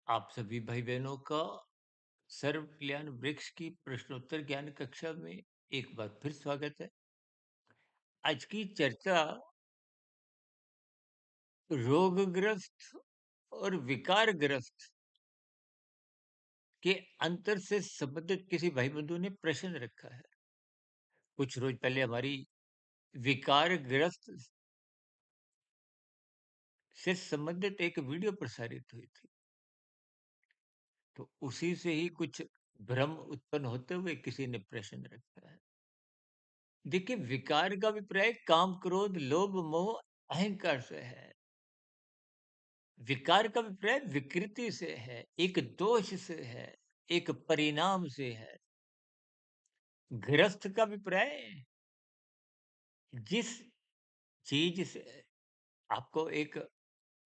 आप सभी भाई बहनों का सर्व कल्याण वृक्ष की प्रश्नोत्तर ज्ञान कक्षा में एक बार फिर स्वागत है। आज की चर्चा रोगग्रस्त और विकारग्रस्त के अंतर से संबंधित किसी भाई बंधु ने प्रश्न रखा है। कुछ रोज पहले हमारी विकारग्रस्त से संबंधित एक वीडियो प्रसारित हुई थी, तो उसी से ही कुछ भ्रम उत्पन्न होते हुए किसी ने प्रश्न रखा है। देखिए, विकार का अभिप्राय काम, क्रोध, लोभ, मोह, अहंकार से है। विकार का अभिप्राय विकृति से है, एक दोष से है, एक परिणाम से है। ग्रस्त का अभिप्राय जिस चीज से आपको एक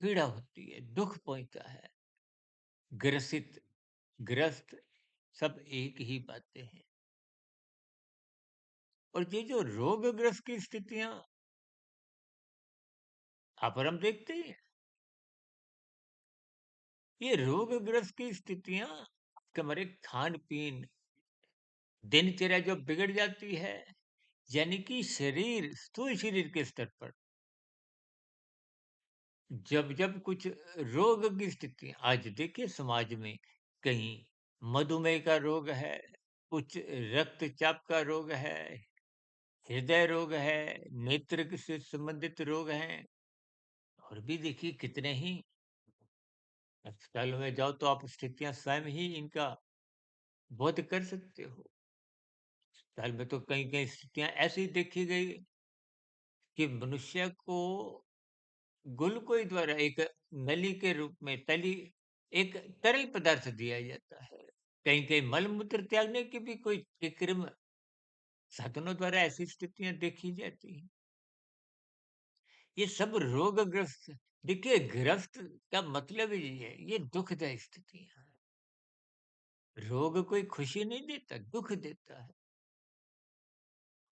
पीड़ा होती है, दुख पहुंचता है। ग्रसित, ग्रस्त सब एक ही बातें हैं। और ये जो रोगग्रस्त की स्थितियां आप और हम देखते हैं, ये रोगग्रस्त की स्थितियां आपके हमारे खान पीन, दिनचर्या जो बिगड़ जाती है, यानी कि शरीर, स्थूल शरीर के स्तर पर जब जब कुछ रोग की स्थिति, आज देखिए समाज में कहीं मधुमेह का रोग है, कुछ रक्तचाप का रोग है, हृदय रोग है, नेत्र से संबंधित रोग हैं, और भी देखिए कितने ही। अस्पतालों में जाओ तो आप स्थितियां स्वयं ही इनका बोध कर सकते हो। अस्पताल में तो कई कई स्थितियां ऐसी देखी गई कि मनुष्य को ग्लूकोज द्वारा एक नली के रूप में तली एक तरल पदार्थ दिया जाता है। कहीं कहीं मल मूत्र त्यागने की भी कोई कृत्रिम साधनों द्वारा ऐसी स्थितियां देखी जाती हैं। ये सब रोगग्रस्त। देखिए, ग्रस्त का मतलब ही है ये दुखदायी स्थितियां हैं। रोग कोई खुशी नहीं देता, दुख देता है।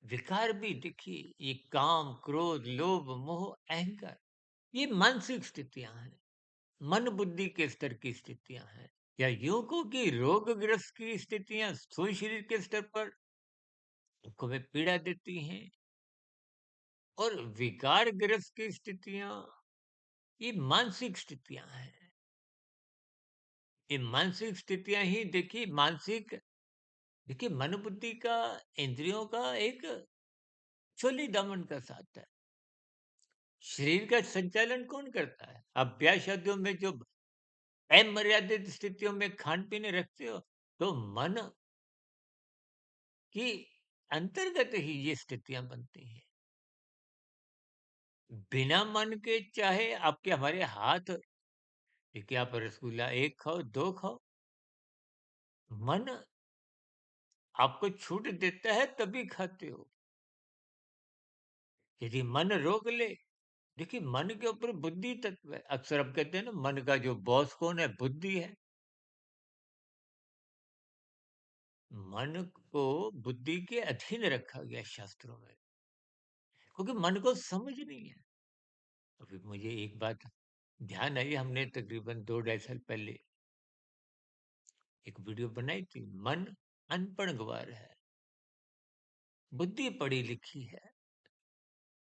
विकार भी देखिए, ये काम, क्रोध, लोभ, मोह, अहंकार, ये मानसिक स्थितियां हैं। मन बुद्धि के स्तर की स्थितियां हैं। या यूं को कि रोगग्रस्त की स्थितियां स्थूल शरीर के स्तर पर को में पीड़ा देती हैं, और विकारग्रस्त की स्थितियां ये मानसिक स्थितियां हैं। ये मानसिक स्थितियां ही देखिए, मानसिक, देखिए मन बुद्धि का, इंद्रियों का एक चोली दामन का साथ है। शरीर का संचालन कौन करता है? आप ब्याह शादियों में जो अमर्यादित स्थितियों में खान पीने रखते हो, तो मन की अंतर्गत ही ये स्थितियां बनती हैं। बिना मन के चाहे आपके हमारे हाथ, देखिए आप रसगुल्ला एक खाओ, दो खाओ, मन आपको छूट देता है तभी खाते हो। यदि मन रोक ले, देखिए मन के ऊपर बुद्धि तत्व है। अक्सर हम कहते हैं ना, मन का जो बॉस कौन है? बुद्धि है। मन को बुद्धि के अधीन रखा गया शास्त्रों में, क्योंकि मन को समझ नहीं है। अभी मुझे एक बात ध्यान आई, हमने तकरीबन 2 ढाई साल पहले एक वीडियो बनाई थी, मन अनपढ़ गवार है, बुद्धि पढ़ी लिखी है।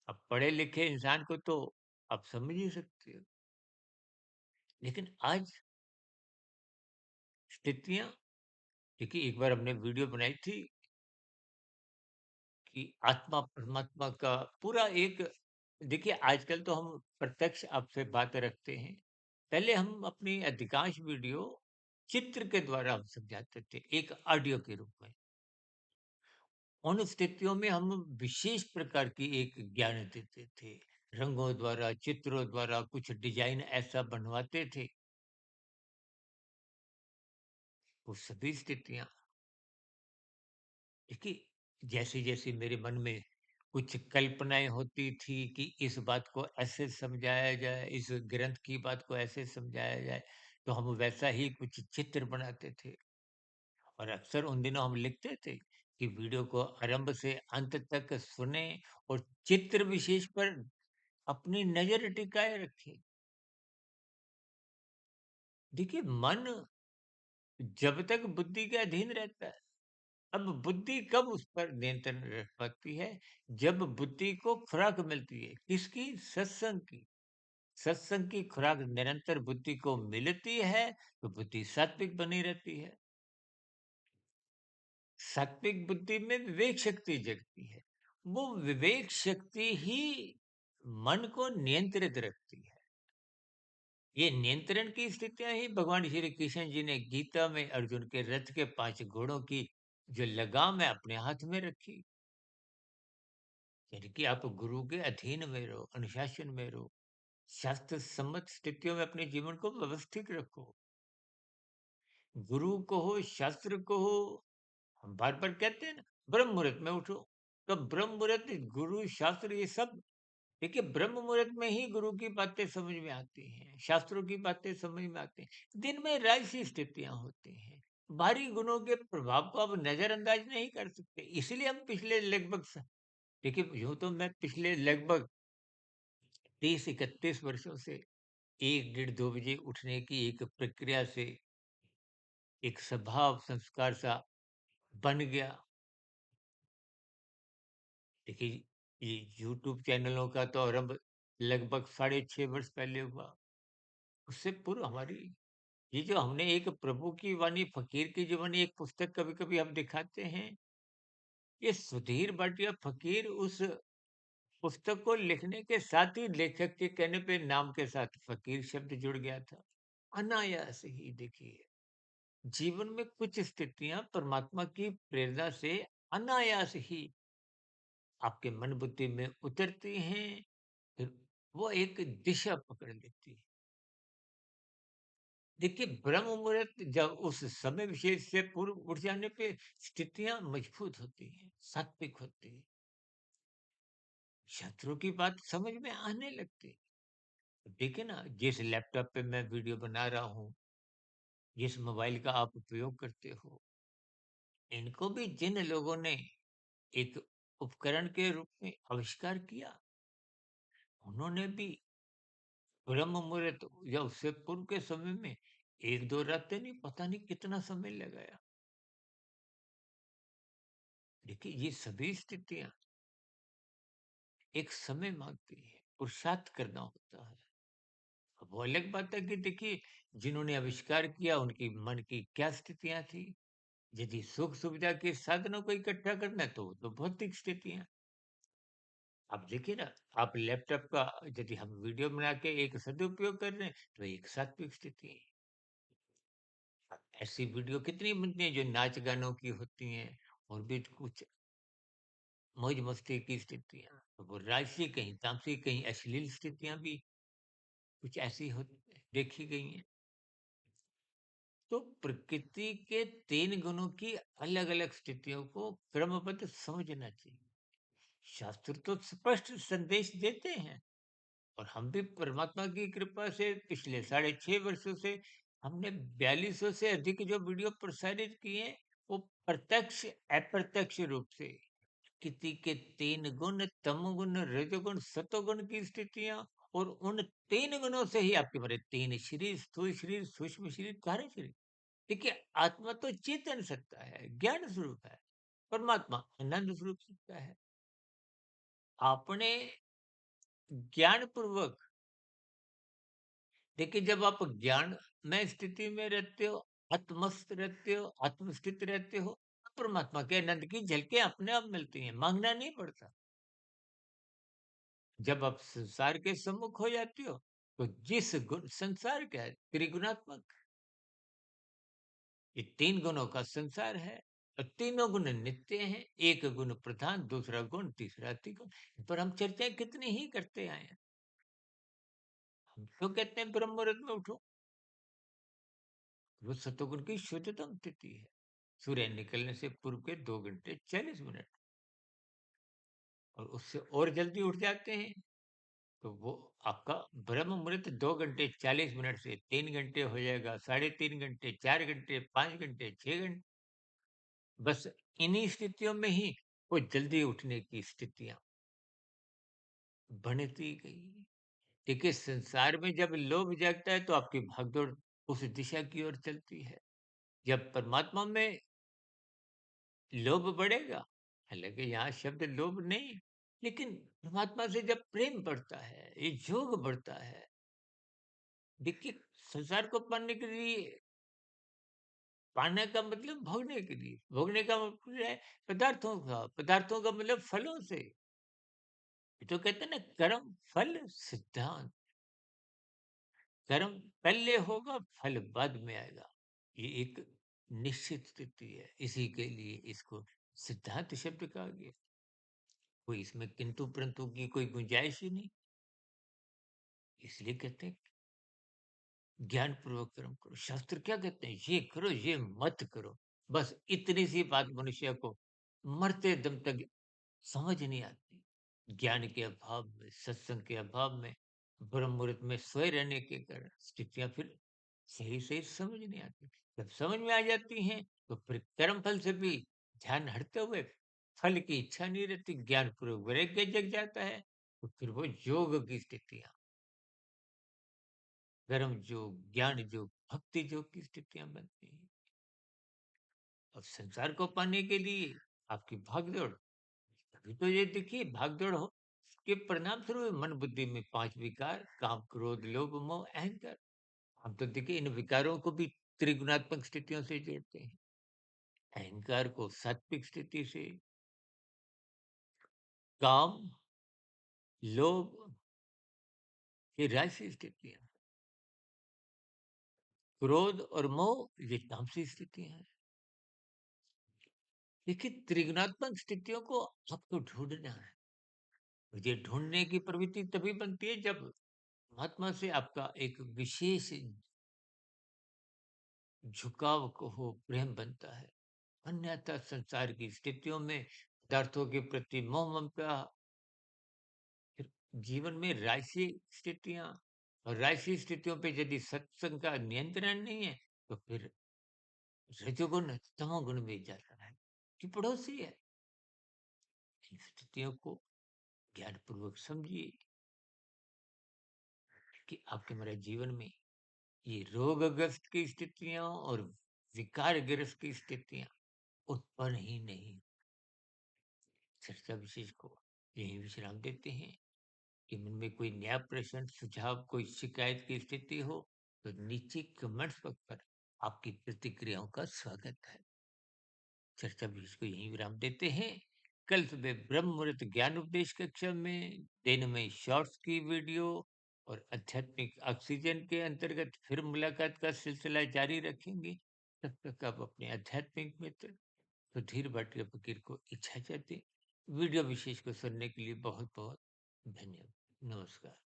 अब पढ़े लिखे इंसान को तो आप समझ ही सकते हो, लेकिन आज स्थितियां, देखिए एक बार हमने वीडियो बनाई थी कि आत्मा परमात्मा का पूरा एक, देखिए आजकल तो हम प्रत्यक्ष आपसे बात रखते हैं। पहले हम अपनी अधिकांश वीडियो चित्र के द्वारा हम समझाते थे, एक ऑडियो के रूप में। उन स्थितियों में हम विशेष प्रकार की एक ज्ञान देते थे, रंगों द्वारा, चित्रों द्वारा कुछ डिजाइन ऐसा बनवाते थे। वो सभी स्थितियां, देखिए जैसे जैसे मेरे मन में कुछ कल्पनाएं होती थी कि इस बात को ऐसे समझाया जाए, इस ग्रंथ की बात को ऐसे समझाया जाए, तो हम वैसा ही कुछ चित्र बनाते थे। और अक्सर उन दिनों हम लिखते थे कि वीडियो को आरंभ से अंत तक सुने, और चित्र विशेष पर अपनी नजर टिकाए रखें। देखिए, मन जब तक बुद्धि के अधीन रहता है, अब बुद्धि कब उस पर नियंत्रण रख पाती है? जब बुद्धि को खुराक मिलती है। किसकी? सत्संग की। सत्संग की खुराक निरंतर बुद्धि को मिलती है, तो बुद्धि सात्विक बनी रहती है। सात्विक बुद्धि में विवेक शक्ति जगती है। वो विवेक शक्ति ही मन को नियंत्रित रखती है। ये नियंत्रण की स्थितियां ही भगवान श्री कृष्ण जी ने गीता में अर्जुन के रथ के 5 घोड़ों की जो लगाम है अपने हाथ में रखी। यानी कि आप गुरु के अधीन में रहो, अनुशासन में रहो, शास्त्र सम्मत स्थितियों में अपने जीवन को व्यवस्थित रखो। गुरु को हो, शास्त्र को हो, हम बार-बार कहते हैं ना, ब्रह्म मुहूर्त में उठो। तो ब्रह्म मुहूर्त, गुरु, शास्त्र ये सब देखिए ब्रह्म मुहूर्त में ही गुरु की बातें समझ में आती हैं, शास्त्रों की बातें समझ में आती हैं। दिन में राजसी स्थितियाँ होती हैं। बाहरी गुणों के प्रभाव को आप नज़रअंदाज नहीं कर सकते। इसलिए हम पिछले लगभग देखिए, यूँ तो मैं पिछले लगभग 30-31 वर्षों से 1 डेढ़ 2 बजे उठने की एक प्रक्रिया से एक स्वभाव संस्कार सा बन गया। देखिए, ये यूट्यूब चैनलों का तो आरंभ लगभग साढ़े 6 वर्ष पहले हुआ। उससे पूर्व हमारी ये जो हमने एक प्रभु की वाणी फ़कीर की ज़ुबानी एक पुस्तक कभी-कभी हम दिखाते हैं। ये सुधीर भाटिया फ़कीर उस पुस्तक को लिखने के साथ ही लेखक के कहने पे नाम के साथ फ़कीर शब्द जुड़ गया था। अनायास ही देखिए, जीवन में कुछ स्थितियाँ परमात्मा की प्रेरणा से अनायास ही आपके मन बुद्धि में उतरती हैं, फिर वो एक दिशा पकड़ लेती है। देखिए, ब्रह्म मुहूर्त जब उस समय विशेष से पूर्व उठ जाने पे स्थितियाँ मजबूत होती हैं, सात्विक होती हैं, शत्रु की बात समझ में आने लगती है। देखिए ना, जिस लैपटॉप पे मैं वीडियो बना रहा हूँ, जिस मोबाइल का आप उपयोग करते हो, इनको भी जिन लोगों ने एक उपकरण के रूप में आविष्कार किया, उन्होंने भी ब्रह्म मुहूर्त या उससे पूर्व के समय में 1-2 रातें नहीं, पता नहीं कितना समय लगाया। देखिए, ये सभी स्थितियाँ एक समय माँगती है, पुरुषार्थ करना होता है। अब वो अलग बात है कि देखिए, जिन्होंने आविष्कार किया उनकी मन की क्या स्थितियाँ थी। यदि सुख सुविधा के साधनों को इकट्ठा करना है तो वो तो भौतिक स्थितियाँ। अब देखिए ना, आप लैपटॉप का यदि हम वीडियो बना के एक सदुपयोग कर रहे हैं, तो एक सात्विक स्थिति है। अब ऐसी वीडियो कितनी बनती हैं जो नाच गानों की होती हैं और भी कुछ मौज मस्ती की स्थितियाँ। तो वो राजसी कहीं तामसिक कहीं अश्लील स्थितियाँ भी कुछ ऐसी देखी गई हैं। तो प्रकृति के 3 गुणों की अलग-अलग स्थितियों को क्रमबद्ध समझना चाहिए। शास्त्र तो स्पष्ट संदेश देते हैं और हम भी परमात्मा की कृपा से पिछले साढ़े 6 वर्षों से हमने 4200 से अधिक जो वीडियो प्रसारित किए हैं, वो प्रत्यक्ष अप्रत्यक्ष रूप से प्रकृति के 3 गुण, तमोगुण, रजोगुण, सतोगुण की स्थितियाँ और उन 3 गुणों से ही आपके हमारे 3 शरीर, स्थूल शरीर, सूक्ष्म शरीर, कारण शरीर। देखिए, आत्मा तो चेतन सत्ता है, ज्ञान स्वरूप है, परमात्मा आनंद स्वरूप सत्ता है। आपने ज्ञान पूर्वक देखिए, जब आप ज्ञान में स्थिति में रहते हो, आत्मस्थ रहते हो, आत्मस्थित रहते हो, तो परमात्मा के आनंद की झलकें अपने आप मिलती हैं, मांगना नहीं पड़ता। जब आप संसार के सम्मुख हो जाते हो, तो जिस गुण संसार क्या है? त्रिगुणात्मक। ये 3 गुणों का संसार है और तीनों गुण नित्य हैं। एक गुण प्रधान, दूसरा गुण, तीसरा अतिगुण। पर हम चर्चाएँ कितनी ही करते आए हैं। हम क्यों कहते हैं ब्रह्म मुहूर्त में उठो? वो सतोगुण की शुद्धतम तिथि है। सूर्य निकलने से पूर्व के 2 घंटे 40 मिनट और उससे और जल्दी उठ जाते हैं, तो वो आपका ब्रह्म मुहूर्त 2 घंटे 40 मिनट से 3 घंटे हो जाएगा, साढ़े 3 घंटे, 4 घंटे, 5 घंटे, 6 घंटे। बस इन्हीं स्थितियों में ही वो जल्दी उठने की स्थितियाँ बनती गई। देखिए, संसार में जब लोभ जागता है तो आपकी भागदौड़ उस दिशा की ओर चलती है। जब परमात्मा में लोभ बढ़ेगा, हालाँकि यहाँ शब्द लोभ नहीं, लेकिन परमात्मा से जब प्रेम बढ़ता है, ये योग बढ़ता है, देखिए संसार को पाने के लिए, पाने का मतलब भोगने के लिए, भोगने का मतलब है पदार्थों का मतलब फलों से। ये तो कहते हैं ना, कर्म फल सिद्धांत। कर्म पहले होगा, फल बाद में आएगा। ये एक निश्चित स्थिति है, इसी के लिए इसको सिद्धांत शब्द कहा गया। कोई इसमें किंतु परंतु की कोई गुंजाइश ही नहीं। इसलिए कहते हैं ज्ञान पूर्वक कर्म करो। शास्त्र क्या कहते हैं, ये करो ये मत करो। बस इतनी सी बात मनुष्य को मरते दम तक समझ नहीं आती। ज्ञान के अभाव में, सत्संग के अभाव में, ब्रह्म मुहूर्त में सोए रहने के कारण स्थितियां फिर सही सही समझ नहीं आती। जब समझ में आ जाती हैं तो फिर कर्म फल से भी ध्यान हटते हुए फल की इच्छा नहीं रहती, ज्ञान पूर्वक वैराग्य जग जाता है। तो फिर वो योग की स्थितियां, कर्म योग, ज्ञान योग, भक्ति योग की स्थितियां बनती हैं। अब संसार को पाने के लिए आपकी भागदौड़, अभी तो ये देखिए भागदौड़ हो के परिणाम स्वरूप मन बुद्धि में 5 विकार, काम क्रोध लोभ मोह अहंकार। हम तो देखिए इन विकारों को भी त्रिगुणात्मक स्थितियों से जोड़ते हैं। अहंकार को सात्विक स्थिति से, काम, लोभ ये राजसी स्थितियां, क्रोध और मोह ये तामसी स्थितियां हैं। देखिए त्रिगुणात्मक स्थितियों को आपको ढूंढना है। और ये ढूंढने की प्रवृत्ति तभी बनती है जब महात्मा से आपका एक विशेष झुकाव को हो, प्रेम बनता है। अन्यथा संसार की स्थितियों में पदार्थों के प्रति मोह ममता, फिर जीवन में राशि स्थितियां, और राशि स्थितियों पे यदि सत्संग का नियंत्रण नहीं है तो फिर रजोगुण तमोगुण में जाता है कि पड़ोसी है। इन स्थितियों को ज्ञान पूर्वक समझिए कि आपके मेरे जीवन में ये रोगग्रस्त की स्थितियां और विकारग्रस्त की स्थितियां उत्पन्न ही नहीं। चर्चा विशेष को यही विश्राम देते हैं। कि मन में कोई नया प्रश्न, सुझाव, कोई शिकायत की स्थिति हो तो नीचे कमेंट्स बॉक्स पर आपकी प्रतिक्रियाओं का स्वागत है। चर्चा भी इसको यहीं विराम देते हैं। कल सुबह ब्रह्म मुहूर्त ज्ञान उपदेश कक्षा में दिन में शॉर्ट्स की वीडियो और आध्यात्मिक ऑक्सीजन के अंतर्गत फिर मुलाकात का सिलसिला जारी रखेंगे। तब तक आप अपने आध्यात्मिक मित्र सुधीर भाटिया फकीर को इच्छा चाहते वीडियो विशेष को सुनने के लिए बहुत बहुत धन्यवाद। नमस्कार।